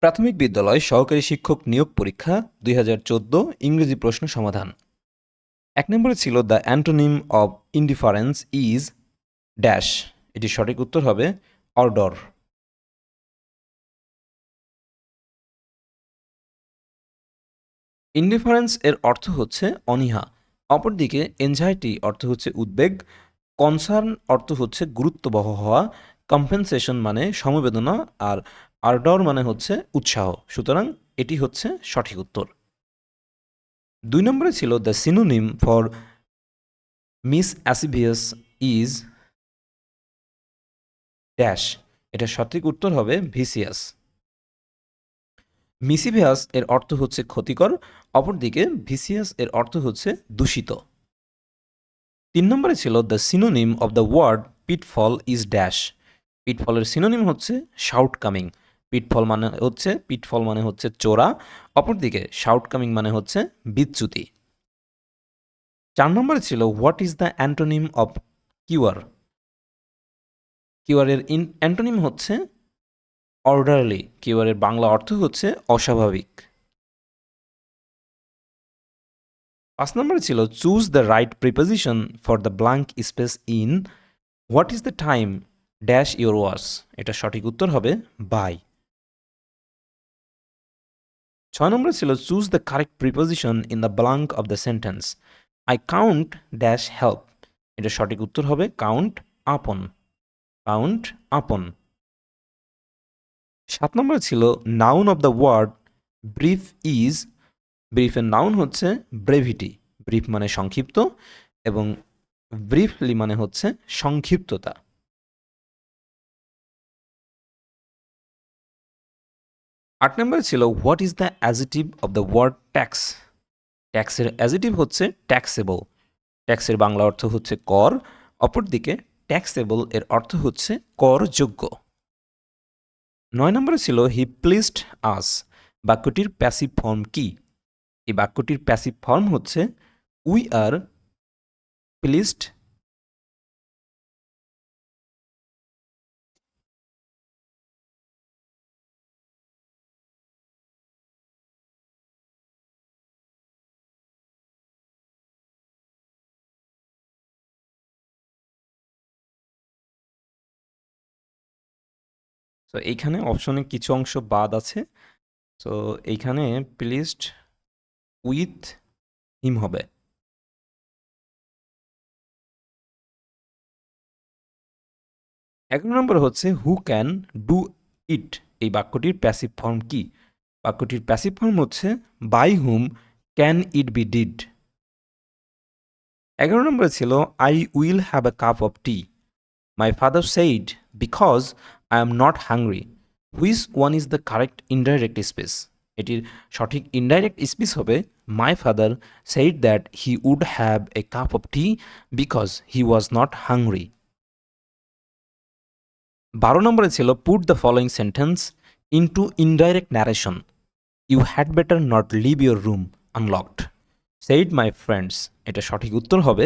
প্রাথমিক বিদ্যালয় সহকারী শিক্ষক নিয়োগ পরীক্ষা ২০১৪ ইংরেজি প্রশ্ন সমাধান। ১ নম্বরে ছিল the antonym of indifference is dash. এটির সঠিক উত্তর হবে অর্ডর। ইনডিফারেন্স এর অর্থ হচ্ছে অনীহা। অপরদিকে এনজাইটি অর্থ হচ্ছে উদ্বেগ, কনসার্ন অর্থ হচ্ছে গুরুত্ববহ হওয়া, কম্পেনসেশন মানে সমবেদনা, আর আর্ডর মানে হচ্ছে উৎসাহ। সুতরাং এটি হচ্ছে সঠিক উত্তর। ২ নম্বরে ছিল the synonym for mischievous is dash. এটা সঠিক উত্তর হবে ভিসিয়াস। মিসিভিয়াস এর অর্থ হচ্ছে ক্ষতিকর, অপরদিকে ভিসিয়াস এর অর্থ হচ্ছে দূষিত। ৩ নম্বরে ছিল the synonym of the word pitfall is dash. পিটফলের সিনোনিম হচ্ছে শাউটকামিং। পিটফল মানে হচ্ছে চোরা, অপরদিকে শাউটকামিং মানে হচ্ছে বিচ্যুতি। ৪ নম্বরে ছিল what is the antonym of queer. কিউয়ারের অ্যান্টোনিম হচ্ছে অর্ডারলি। কিউয়ারের বাংলা অর্থ হচ্ছে অস্বাভাবিক। ৫ নম্বরে ছিল choose the right preposition for the blank space in what is the time dash your watch. এটা সঠিক উত্তর হবে বাই। ৬ নম্বরে ছিল choose the correct preposition in the blank of the sentence I count dash help. এটা সঠিক উত্তর হবে কাউন্ট আপন। কাউন্ট আপন। ৭ নম্বরে ছিল noun of the word brief is. ব্রিফের নাউন হচ্ছে ব্রেভিটি। ব্রিফ মানে সংক্ষিপ্ত এবং ব্রিফলি মানে হচ্ছে সংক্ষিপ্ততা। ৮ নম্বরে ছিল what is the adjective of the word tax. ট্যাক্সের অ্যাজিটিভ হচ্ছে ট্যাক্সেবল। ট্যাক্সের বাংলা অর্থ হচ্ছে কর, অপরদিকে ট্যাক্সেবল এর অর্থ হচ্ছে করযোগ্য। ৯ নম্বরে ছিল হি প্লিজড আস। বাক্যটির প্যাসিভ ফর্ম কি? এই বাক্যটির প্যাসিভ ফর্ম হচ্ছে উই আর প্লিজড। তো এইখানে অপশনে কিছু অংশ বাদ আছে। তো এইখানে প্লিজড উইথ হিম হবে। ১১ নম্বর হচ্ছে হু ক্যান ডু ইট। এই বাক্যটির প্যাসিভ ফর্ম কি? বাক্যটির প্যাসিভ ফর্ম হচ্ছে by whom can it be did. ১১ নম্বরে ছিল I will have a cup of tea. My father said because I am not hungry. Which one is the correct indirect speech? এটির সঠিক indirect speech হবে my father said that he would have a cup of tea because he was not hungry. ১২ নম্বরে ছিল put the following sentence into indirect narration. You had better not live your room unlocked said my friends. এটা সঠিক উত্তর হবে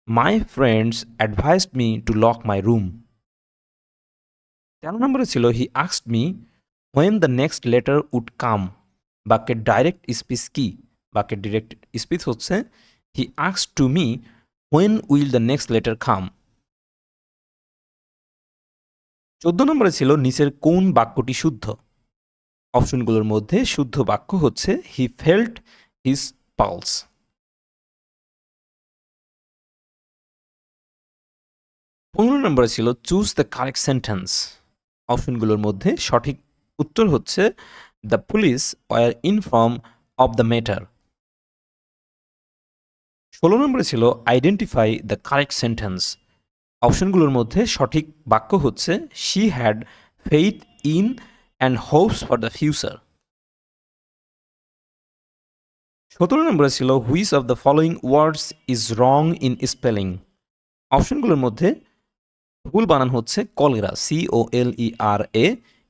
my friends advised me to lock my room. ১৩ নম্বরে ছিল he asked me when the next letter would come. বাক্যের direct speech কি? বাক্যের direct speech হচ্ছে he asked to me when will the next letter come. ১৪ নম্বরে ছিল নিচের কোন বাক্যটি শুদ্ধ? অপশনগুলোর মধ্যে শুদ্ধ বাক্য হচ্ছে হি ফেল্ট হিজ পালস। ১৫ নম্বরে ছিল চুজ দ্য কারেক্ট সেন্টেন্স। অপশনগুলোর মধ্যে সঠিক উত্তর হচ্ছে the police were inform of the matter. ১৬ নম্বরে ছিল আইডেন্টিফাই দ্য কারেক্ট সেন্টেন্স। অপশনগুলোর মধ্যে সঠিক বাক্য হচ্ছে she had faith in and hopes for the future. ১৭ নম্বরে ছিল which of the following words is wrong in spelling. অপশনগুলোর মধ্যে ভুল বানান হচ্ছে কলেরা, COLERA।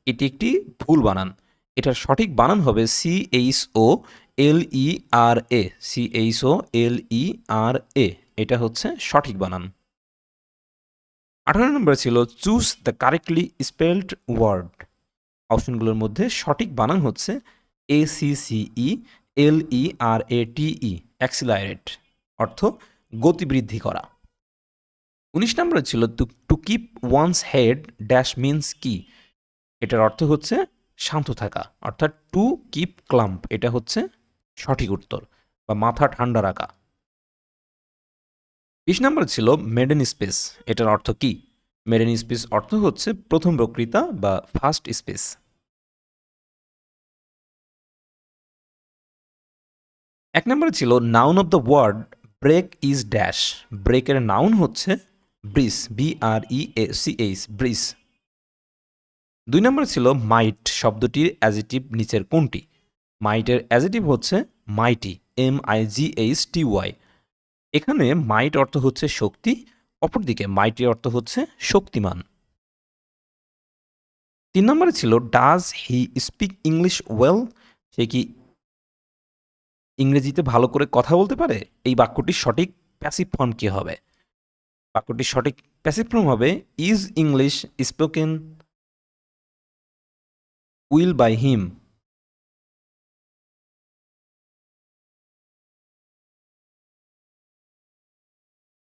এটি একটি ভুল বানান। এটার সঠিক বানান হবে CHOLERA। CHOLERA। এটা হচ্ছে সঠিক বানান। ১৮ নম্বরে ছিল choose the correctly spelled word. অপশনগুলোর মধ্যে সঠিক বানান হচ্ছে ACCELERATE, অ্যাক্সিলারেট, অর্থ গতিবৃদ্ধি করা। 19 নম্বরে ছিল to keep once head dash means কি। এটার অর্থ হচ্ছে শান্ত থাকা, অর্থাৎ টু কিপ ক্লাম্প, এটা হচ্ছে সঠিক উত্তর, বা মাথা ঠান্ডা রাখা। 20 নম্বরে ছিল মেডেন স্পেস, এটার অর্থ কি। মেডেন স্পেস অর্থ হচ্ছে প্রথম বক্তৃতা বা ফার্স্ট স্পেস। এক নম্বরে ছিল noun of the word break is dash. ব্রেকের নাউন হচ্ছে ব্রিজ, BREACH, ব্রিজ। 2 নম্বরে ছিল মাইট শব্দটির অ্যাজেটিভ নিচের কোনটি। মাইটের অ্যাজেটিভ হচ্ছে মাইটি, MIGHTY। এখানে মাইট অর্থ হচ্ছে শক্তি, অপরদিকে মাইটি অর্থ হচ্ছে শক্তিমান। 3 নম্বরে ছিল does he speak English well. সে কি ইংরেজিতে ভালো করে কথা বলতে পারে। এই বাক্যটির সঠিক প্যাসিভ ফর্ম কি হবে। বাক্যটির সঠিক প্যাসিভ ফর্ম হবে is English spoken will by him.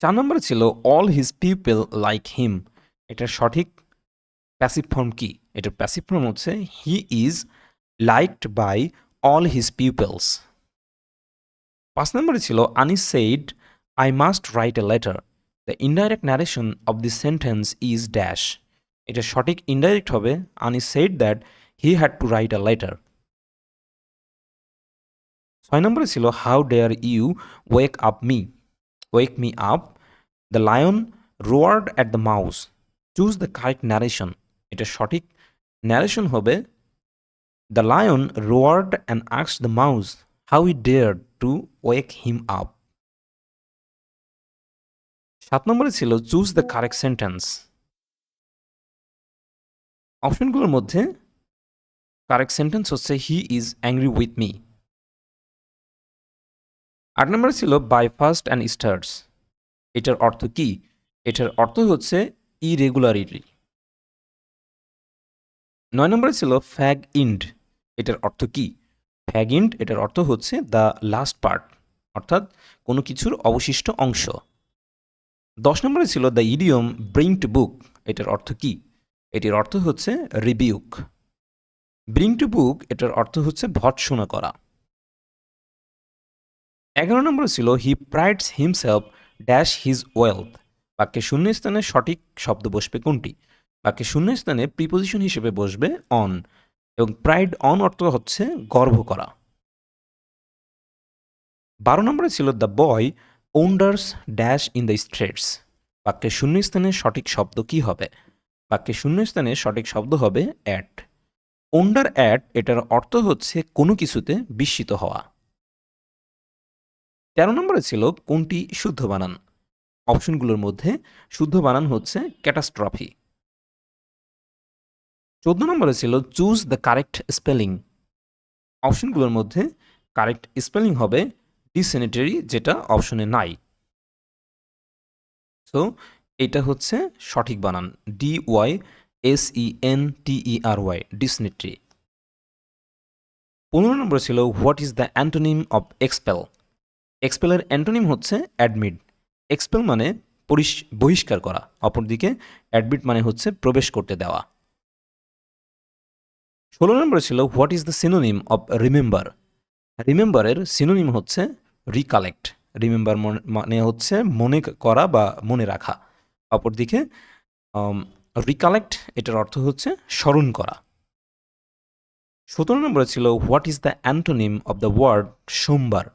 4 নম্বরে ছিল all his people like him. এটার সঠিক প্যাসিভ ফর্ম কি। এটার প্যাসিভ ফর্ম হচ্ছে he is liked by all his peoples. 5 নম্বরে ছিল Anis said I must write a letter. The indirect narration of this sentence is dash. এটা সঠিক ইনডাইরেক্ট হবে Anis said that he had to write a letter. 6 নম্বরে ছিল how dare you wake me up. The lion roared at the mouse. Choose the correct narration. এটা সঠিক narration হবে the lion roared and asked the mouse how he dare to wake him up. 7 নম্বরে ছিল choose the correct sentence. অপশনগুলোর মধ্যে correct sentence হচ্ছে he is angry with me. 8 নম্বরে ছিল বাই ফার্স্ট অ্যান্ড স্টার্টস। এটার অর্থ কি। এটার অর্থ হচ্ছে ইরেগুলারিটি। 9 নম্বরে ছিল ফ্যাগ ইন্ড। এটার অর্থ কি। ফ্যাগ ইন্ড এটার অর্থ হচ্ছে দ্য লাস্ট পার্ট, অর্থাৎ কোনো কিছুর অবশিষ্ট অংশ। 10 নম্বরে ছিল the idiom bring to book. এটার অর্থ কি। এটির অর্থ হচ্ছে রিবিউক। ব্রিং টু বুক এটার অর্থ হচ্ছে ভর্ৎসনা করা। 11 নম্বরে ছিল he prides himself dash his wealth. বাক্যে শূন্যস্থানে সঠিক শব্দ বসবে কোনটি। বাক্যে শূন্যস্থানে প্রিপোজিশন হিসেবে বসবে অন, এবং প্রাইড অন অর্থ হচ্ছে গর্ব করা। 12 নম্বরে ছিল the boy wanders dash in the streets. বাক্যে শূন্যস্থানে সঠিক শব্দ কি হবে। বাক্যে শূন্যস্থানে সঠিক শব্দ হবে অ্যাট। ওন্ডার অ্যাট এটার অর্থ হচ্ছে কোনো কিছুতে বিস্মিত হওয়া। 13 নম্বরে ছিল কোনটি শুদ্ধ বানান। অপশনগুলোর মধ্যে শুদ্ধ বানান হচ্ছে ক্যাটাস্ট্রফি। 14 নম্বরে ছিল চুজ দ্য কারেক্ট স্পেলিং। অপশনগুলোর মধ্যে কারেক্ট স্পেলিং হবে ডিসেনিটারি, যেটা অপশনে নাই। সো এটা হচ্ছে সঠিক বানান DYSENTERY, ডিসেনিটারি। 15 নম্বরে ছিল what is the antonym of expel. এক্সপেলের অ্যান্টোনিম হচ্ছে অ্যাডমিট। এক্সপেল মানে বহিষ্কার করা, অপরদিকে অ্যাডমিট মানে হচ্ছে প্রবেশ করতে দেওয়া। 16 নম্বরে ছিল what is the synonym of remember. রিমেম্বারের সিনোনিম হচ্ছে রিকালেক্ট। রিমেম্বার মানে হচ্ছে মনে করা বা মনে রাখা, অপরদিকে রিকালেক্ট এটার অর্থ হচ্ছে স্মরণ করা। 17 নম্বরে ছিল what is the antonym of the word সোমবার।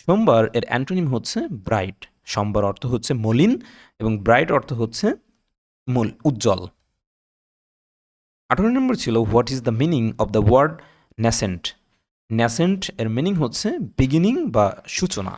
সোমবার এর অ্যান্টোনিম হচ্ছে ব্রাইট। সোমবার অর্থ হচ্ছে মলিন এবং ব্রাইট অর্থ হচ্ছে উজ্জ্বল। 18 নম্বর ছিল what is the meaning of the word nascent. Nascent এর মিনিং হচ্ছে বিগিনিং বা সূচনা।